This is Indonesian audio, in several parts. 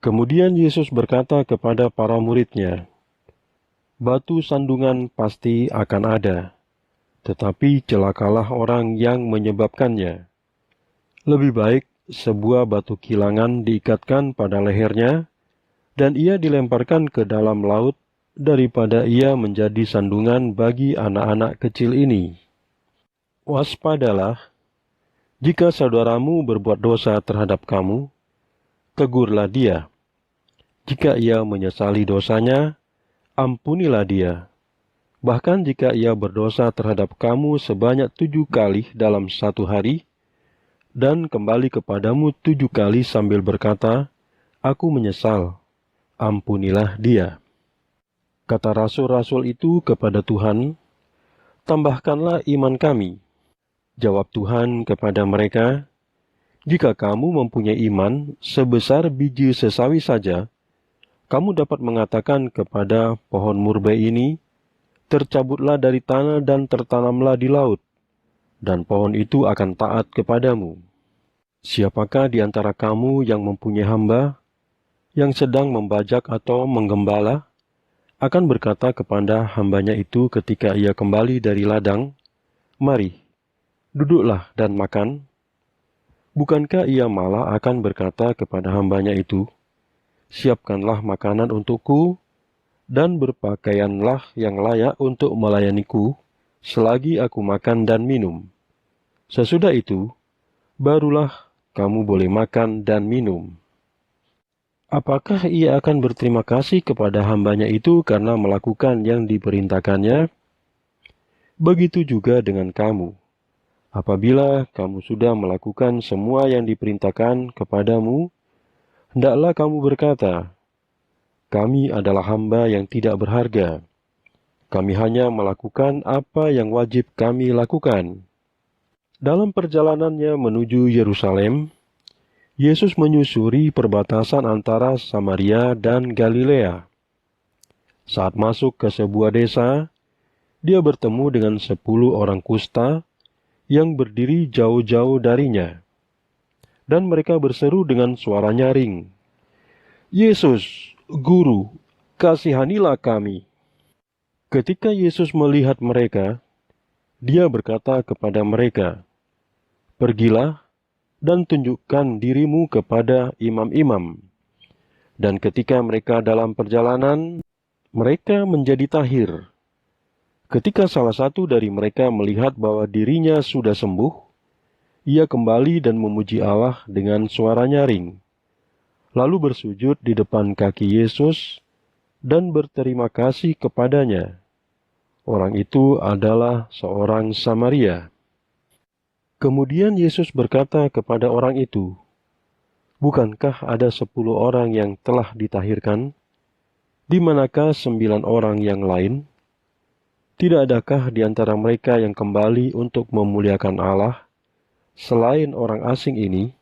Kemudian Yesus berkata kepada para murid-Nya, "Batu sandungan pasti akan ada, tetapi celakalah orang yang menyebabkannya. Lebih baik sebuah batu kilangan diikatkan pada lehernya, dan ia dilemparkan ke dalam laut, daripada ia menjadi sandungan bagi anak-anak kecil ini. Waspadalah, jika saudaramu berbuat dosa terhadap kamu, tegurlah dia. Jika ia menyesali dosanya, ampunilah dia. Bahkan jika ia berdosa terhadap kamu sebanyak 7 kali dalam satu hari, dan kembali kepadamu 7 kali sambil berkata, 'Aku menyesal,' ampunilah dia." Kata rasul-rasul itu kepada Tuhan, "Tambahkanlah iman kami." Jawab Tuhan kepada mereka, "Jika kamu mempunyai iman sebesar biji sesawi saja, kamu dapat mengatakan kepada pohon murbe ini, 'Tercabutlah dari tanah dan tertanamlah di laut,' dan pohon itu akan taat kepadamu. Siapakah di antara kamu yang mempunyai hamba, yang sedang membajak atau menggembala, akan berkata kepada hambanya itu ketika ia kembali dari ladang, 'Mari, duduklah dan makan'? Bukankah ia malah akan berkata kepada hambanya itu, 'Siapkanlah makanan untukku, dan berpakaianlah yang layak untuk melayaniku, selagi aku makan dan minum. Sesudah itu, barulah kamu boleh makan dan minum.' Apakah ia akan berterima kasih kepada hambanya itu karena melakukan yang diperintahkannya? Begitu juga dengan kamu. Apabila kamu sudah melakukan semua yang diperintahkan kepadamu, hendaklah kamu berkata, 'Kami adalah hamba yang tidak berharga. Kami hanya melakukan apa yang wajib kami lakukan.'" Dalam perjalanannya menuju Yerusalem, Yesus menyusuri perbatasan antara Samaria dan Galilea. Saat masuk ke sebuah desa, dia bertemu dengan 10 orang kusta yang berdiri jauh-jauh darinya. Dan mereka berseru dengan suara nyaring, "Yesus, Guru, kasihanilah kami." Ketika Yesus melihat mereka, dia berkata kepada mereka, "Pergilah dan tunjukkan dirimu kepada imam-imam." Dan ketika mereka dalam perjalanan, mereka menjadi tahir. Ketika salah satu dari mereka melihat bahwa dirinya sudah sembuh, ia kembali dan memuji Allah dengan suara nyaring, lalu bersujud di depan kaki Yesus dan berterima kasih kepadanya. Orang itu adalah seorang Samaria. Kemudian Yesus berkata kepada orang itu, "Bukankah ada 10 orang yang telah ditahirkan? Di manakah 9 orang yang lain? Tidak adakah di antara mereka yang kembali untuk memuliakan Allah, selain orang asing ini?"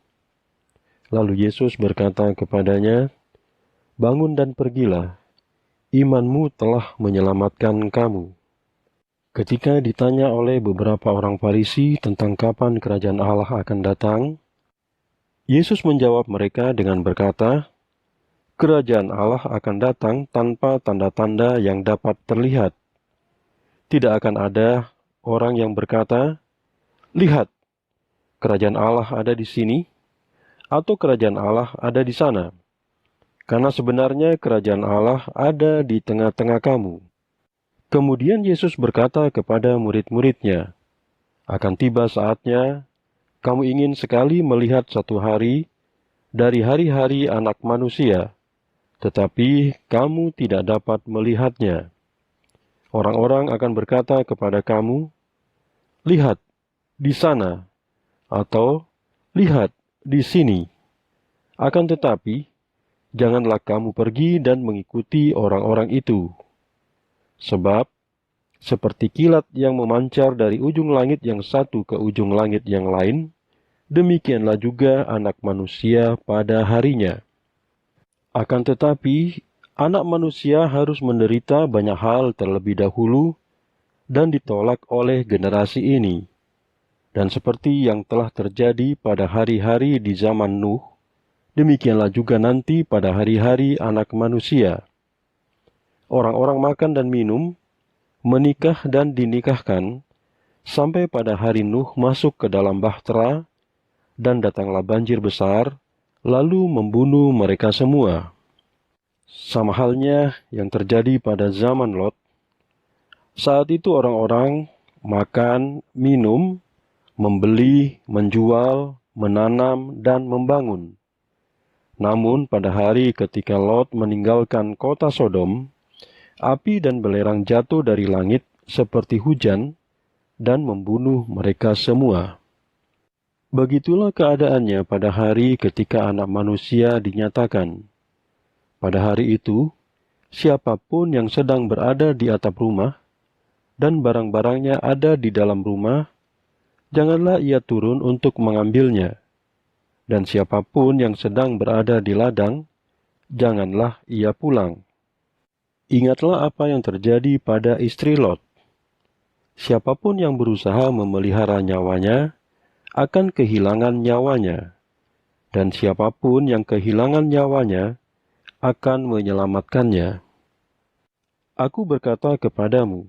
Lalu Yesus berkata kepadanya, "Bangun dan pergilah, imanmu telah menyelamatkan kamu." Ketika ditanya oleh beberapa orang Farisi tentang kapan kerajaan Allah akan datang, Yesus menjawab mereka dengan berkata, "Kerajaan Allah akan datang tanpa tanda-tanda yang dapat terlihat. Tidak akan ada orang yang berkata, 'Lihat, kerajaan Allah ada di sini,' atau 'Kerajaan Allah ada di sana,' karena sebenarnya kerajaan Allah ada di tengah-tengah kamu." Kemudian Yesus berkata kepada murid-murid-Nya, "Akan tiba saatnya, kamu ingin sekali melihat satu hari dari hari-hari Anak Manusia, tetapi kamu tidak dapat melihatnya. Orang-orang akan berkata kepada kamu, 'Lihat, di sana,' atau 'Lihat, di sini.' Akan tetapi, janganlah kamu pergi dan mengikuti orang-orang itu. Sebab, seperti kilat yang memancar dari ujung langit yang satu ke ujung langit yang lain, demikianlah juga Anak Manusia pada harinya. Akan tetapi, Anak Manusia harus menderita banyak hal terlebih dahulu dan ditolak oleh generasi ini. Dan seperti yang telah terjadi pada hari-hari di zaman Nuh, Demikianlah juga nanti pada hari-hari Anak Manusia. Orang-orang makan dan minum, menikah dan dinikahkan, sampai pada hari Nuh masuk ke dalam bahtera, dan datanglah banjir besar, lalu membunuh mereka semua. Sama halnya yang terjadi pada zaman Lot. Saat itu orang-orang makan, minum, membeli, menjual, menanam, dan membangun. Namun pada hari ketika Lot meninggalkan kota Sodom, api dan belerang jatuh dari langit seperti hujan dan membunuh mereka semua. Begitulah keadaannya pada hari ketika Anak Manusia dinyatakan. Pada hari itu, siapapun yang sedang berada di atap rumah dan barang-barangnya ada di dalam rumah, janganlah ia turun untuk mengambilnya. Dan siapapun yang sedang berada di ladang, janganlah ia pulang. Ingatlah apa yang terjadi pada istri Lot. Siapapun yang berusaha memelihara nyawanya, akan kehilangan nyawanya. Dan siapapun yang kehilangan nyawanya, akan menyelamatkannya. Aku berkata kepadamu,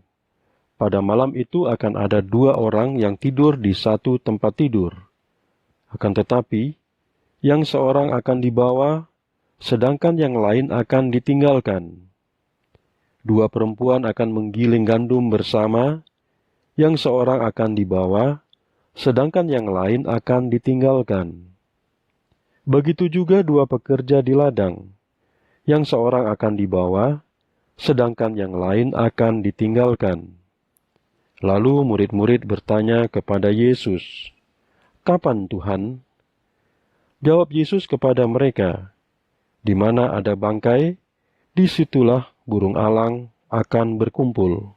pada malam itu akan ada 2 orang yang tidur di satu tempat tidur. Akan tetapi, yang seorang akan dibawa, sedangkan yang lain akan ditinggalkan. 2 perempuan akan menggiling gandum bersama, yang seorang akan dibawa, sedangkan yang lain akan ditinggalkan. Begitu juga 2 pekerja di ladang, yang seorang akan dibawa, sedangkan yang lain akan ditinggalkan. Lalu murid-murid bertanya kepada Yesus, "Kapan Tuhan?" Jawab Yesus kepada mereka, "Di mana ada bangkai, disitulah burung elang akan berkumpul."